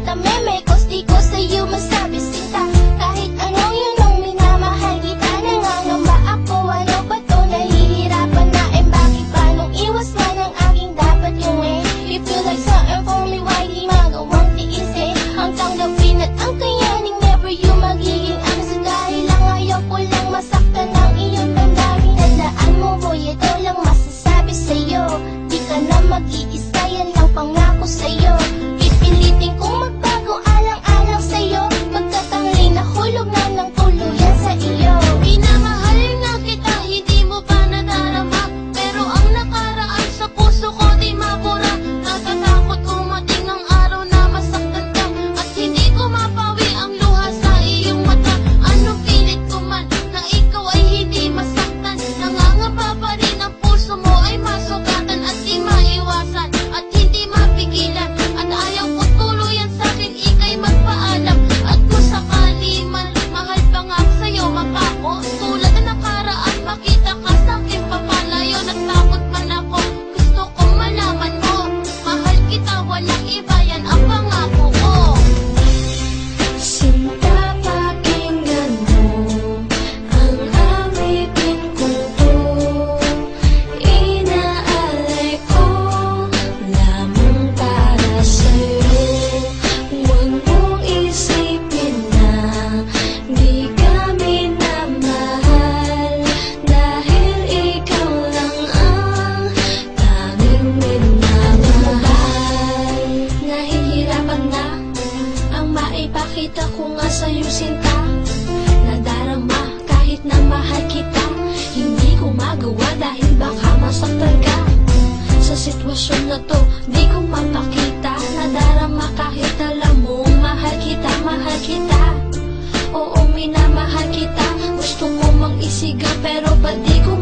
kita meme, di ko sa'yo masabi sinta. Kahit anong yun ang minamahal kita, nangangamba ako, ano ba to? Nahihirapan na, bakit ba nung iwas man ang aking dapat gawin? You feel like something for me, why di magawang tiisin? Ang tanggapin at ang kayaning never you magiging honest. Dahil lang ayaw ko lang masaktan ng iyong damdamin. Tandaan mo boy, ito lang masasabi sa'yo, di ka na mag-iisa, yan lang pangako sa'yo. Pipilitin kong magbago alang-alang sa'yo, pagkatangli nahulog na ng tuluyan sa iyo. Minamahal na kita, hindi mo pa nadarama, pero ang nakaraan sa puso ko di mabura. Natatakot kumating ang araw na masaktan ka, at hindi ko mapawi ang luha sa iyong mata. Anong pilit ko man na ikaw ay hindi masaktan, nangangapa pa rin ang puso mo ay masugatan, at di maiwasan at hindi mapigilan. At ayaw ko tuluyan sa'kin ika'y magpaalam, at kung sakali man mahal pa nga sa'yo mapako, tulad na nakaraan makita ka sa'kin papalayo. Natakot man ako, gusto kong malaman mo, mahal kita, walang iba, yan ang pangako ko. Sinta, pakinggan mo ang awitin kong to. Inaalay ko lamang para sa'yo. Huwag mong isipin na di kami namahal, dahil ikaw lang ang tanging minamahal. Nahihirapan na ang maipakita ko nga sa'yo sinta, nadarama kahit na mahal kita, hindi ko magawa dahil baka masaktan ka. Sa sitwasyon na to, di ko mapakita, nadarama kahit alam mo mahal kita, mahal kita. Oo, minamahal kita, gusto ko mang isiga pero ba't di ko